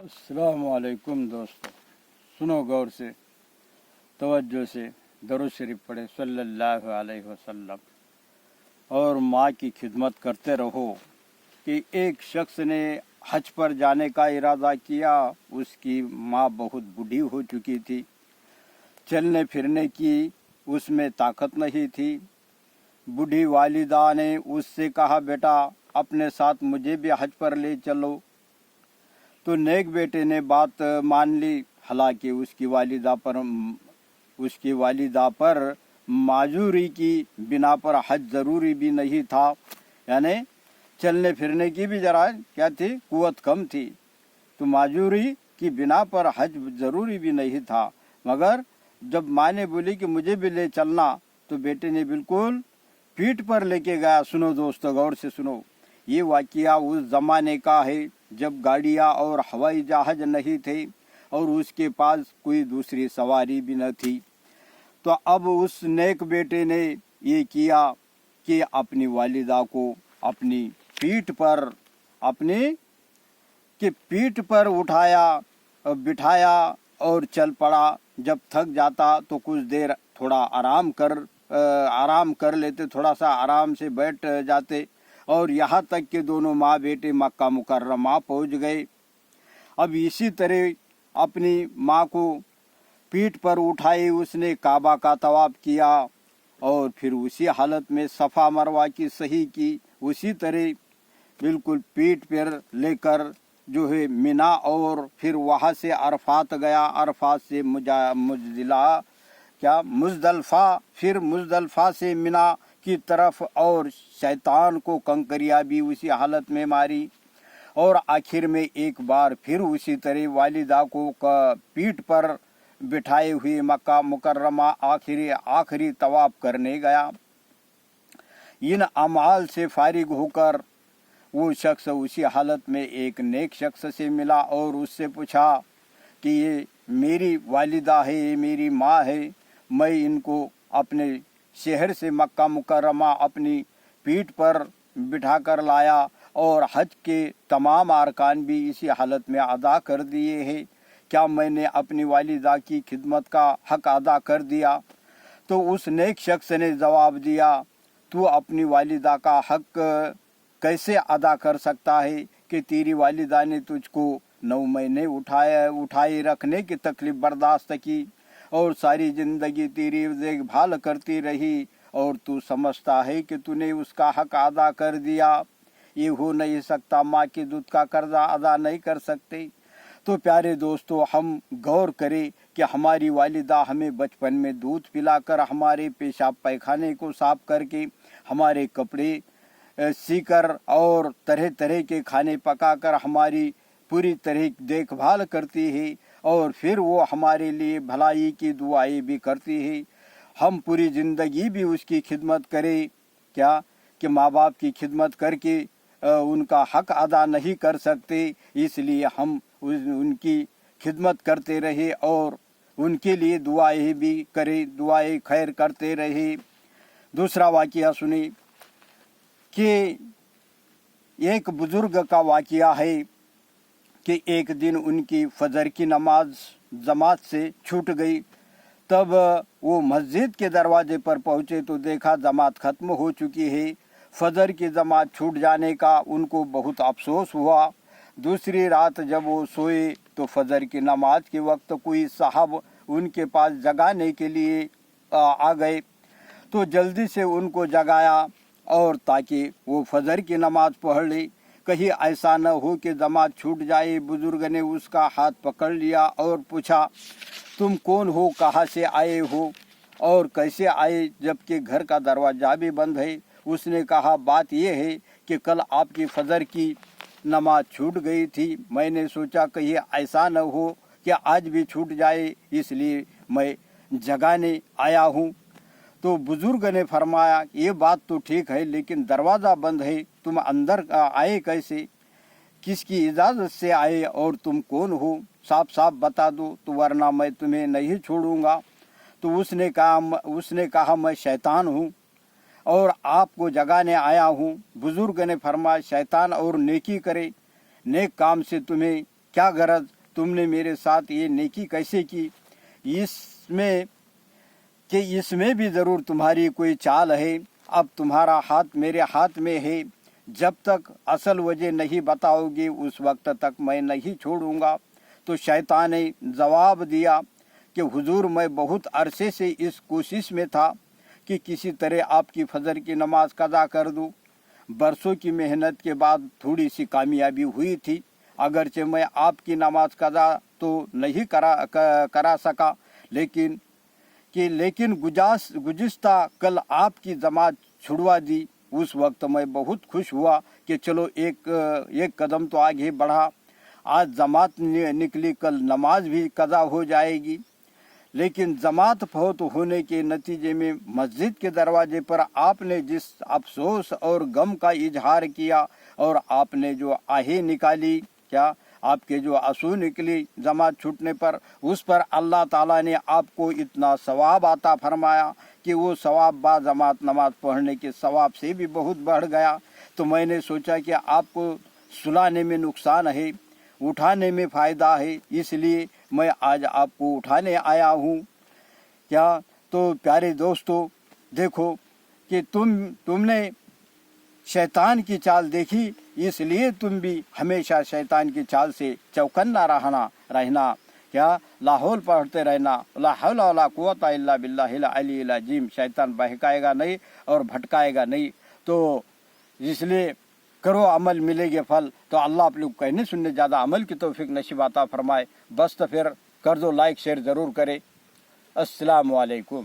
अस्सलाम वालेकुम दोस्तों, सुनो गौर से, तवज्जो से, दरूद शरीफ पढ़े सल्लल्लाहु अलैहि वसल्लम और माँ की खिदमत करते रहो। कि एक शख्स ने हज पर जाने का इरादा किया। उसकी माँ बहुत बूढ़ी हो चुकी थी, चलने फिरने की उसमें ताकत नहीं थी। बूढ़ी वालिदा ने उससे कहा, बेटा अपने साथ मुझे भी हज पर ले चलो। तो नेक बेटे ने बात मान ली। हालांकि उसकी वालिदा पर माजूरी की बिना पर हज ज़रूरी भी नहीं था, यानी चलने फिरने की भी जरा क्या थी, कुव्वत कम थी। तो माजूरी की बिना पर हज ज़रूरी भी नहीं था। मगर जब माँ ने बोली कि मुझे भी ले चलना, तो बेटे ने बिल्कुल पीठ पर लेके गया। सुनो दोस्तों, गौर से सुनो, ये वाक़या उस ज़माने का है जब गाड़ियाँ और हवाई जहाज़ नहीं थे और उसके पास कोई दूसरी सवारी भी न थी। तो अब उस नेक बेटे ने ये किया कि अपनी वालिदा को अपनी पीठ पर उठाया, बिठाया और चल पड़ा। जब थक जाता तो कुछ देर थोड़ा आराम कर लेते, थोड़ा सा आराम से बैठ जाते, और यहाँ तक कि दोनों माँ बेटे मक्का मुकर्रमा पहुँच गए। अब इसी तरह अपनी माँ को पीठ पर उठाए उसने काबा का तवाफ किया और फिर उसी हालत में सफ़ा मरवा की सही की। उसी तरह बिल्कुल पीठ पर लेकर जो है मिना, और फिर वहाँ से अरफात गया, अरफात से मुज़दलिफ़ा, फिर मुज़दलिफ़ा से मिना की तरफ, और शैतान को कंकरिया भी उसी हालत में मारी। और आखिर में एक बार फिर उसी तरह वालिदा को पीठ पर बिठाए हुए मक्का मुकर्रमा आखिरी तवाफ करने गया। इन अमाल से फारिग होकर वो शख्स उसी हालत में एक नेक शख्स से मिला और उससे पूछा कि ये मेरी वालिदा है, ये मेरी माँ है, मैं इनको अपने शहर से मक्का मुकर्रमा अपनी पीठ पर बिठा कर लाया और हज के तमाम अरकान भी इसी हालत में अदा कर दिए हैं। क्या मैंने अपनी वालिदा की खिदमत का हक अदा कर दिया? तो उस नेक शख्स ने जवाब दिया, तू अपनी वालिदा का हक कैसे अदा कर सकता है कि तेरी वालिदा ने तुझको 9 महीने उठाए रखने की तकलीफ बर्दाश्त की और सारी ज़िंदगी तेरी देखभाल करती रही, और तू समझता है कि तूने उसका हक अदा कर दिया। ये हो नहीं सकता, माँ के दूध का कर्जा अदा नहीं कर सकते। तो प्यारे दोस्तों, हम गौर करें कि हमारी वालिदा हमें बचपन में दूध पिलाकर, हमारे पेशाब पैखाने को साफ करके, हमारे कपड़े सीकर और तरह तरह के खाने पकाकर हमारी पूरी तरह देखभाल करती है, और फिर वो हमारे लिए भलाई की दुआएं भी करती है। हम पूरी ज़िंदगी भी उसकी खिदमत करें क्या कि माँ बाप की खिदमत करके उनका हक अदा नहीं कर सकते। इसलिए हम उनकी खिदमत करते रहे और उनके लिए दुआएं भी करें, दुआएं खैर करते रहे। दूसरा वाक़या सुने कि एक बुज़ुर्ग का वाक़या है कि एक दिन उनकी फजर की नमाज जमात से छूट गई। तब वो मस्जिद के दरवाजे पर पहुँचे तो देखा जमात ख़त्म हो चुकी है। फजर की जमात छूट जाने का उनको बहुत अफसोस हुआ। दूसरी रात जब वो सोए तो फजर की नमाज के वक्त कोई साहब उनके पास जगाने के लिए आ गए। तो जल्दी से उनको जगाया और ताकि वो फजर की नमाज पढ़ ले। कहीं ऐसा न हो कि जमात छूट जाए। बुजुर्ग ने उसका हाथ पकड़ लिया और पूछा, तुम कौन हो, कहाँ से आए हो और कैसे आए जबकि घर का दरवाज़ा भी बंद है? उसने कहा, बात यह है कि कल आपकी फजर की नमाज छूट गई थी। मैंने सोचा कहीं ऐसा न हो कि आज भी छूट जाए, इसलिए मैं जगाने आया हूँ। तो बुजुर्ग ने फरमाया, ये बात तो ठीक है, लेकिन दरवाज़ा बंद है, तुम अंदर आए कैसे? किसकी इजाज़त से आए और तुम कौन हो? साफ साफ बता दो, तो वरना मैं तुम्हें नहीं छोड़ूंगा। तो उसने कहा मैं शैतान हूँ और आपको जगाने आया हूँ। बुजुर्ग ने फरमाया, शैतान और नेकी करे, नेक काम से तुम्हें क्या गरज, तुमने मेरे साथ ये नेकी कैसे की, इसमें भी ज़रूर तुम्हारी कोई चाल है। अब तुम्हारा हाथ मेरे हाथ में है, जब तक असल वजह नहीं बताओगे उस वक्त तक मैं नहीं छोड़ूंगा। तो शैतान ने जवाब दिया कि हुजूर, मैं बहुत अरसे से इस कोशिश में था कि किसी तरह आपकी फजर की नमाज कज़ा कर दूं। बरसों की मेहनत के बाद थोड़ी सी कामयाबी हुई थी। अगरचे मैं आपकी नमाज कज़ा तो नहीं करा सका, लेकिन गुज़िश्ता कल आपकी जमात छुड़वा दी। उस वक्त मैं बहुत खुश हुआ कि चलो एक कदम तो आगे बढ़ा। आज जमात निकली, कल नमाज भी कज़ा हो जाएगी। लेकिन जमात फौत होने के नतीजे में मस्जिद के दरवाजे पर आपने जिस अफसोस और गम का इजहार किया और आपने जो आहें निकाली, क्या आपके जो आंसू निकली जमात छूटने पर, उस पर अल्लाह ताला ने आपको इतना सवाब अता फरमाया कि वो सवाब बा जमात नमाज पढ़ने के सवाब से भी बहुत बढ़ गया। तो मैंने सोचा कि आपको सुलाने में नुकसान है, उठाने में फ़ायदा है, इसलिए मैं आज आपको उठाने आया हूँ। क्या तो प्यारे दोस्तों, देखो कि तुमने शैतान की चाल देखी, इसलिए तुम भी हमेशा शैतान की चाल से चौकन्ना रहना। क्या लाहौल पढ़ते रहना, ला हौला वला कुव्वता इल्ला बिल्लाहिल अलील अज़ीम। शैतान बहकाएगा नहीं और भटकाएगा नहीं। तो इसलिए करो अमल, मिलेंगे फल। तो अल्लाह आप लोग कहने सुनने ज़्यादा अमल की तौफीक नसीब अता फरमाए। बस तो फिर कर दो लाइक शेयर ज़रूर करें। अस्सलामु अलैकुम।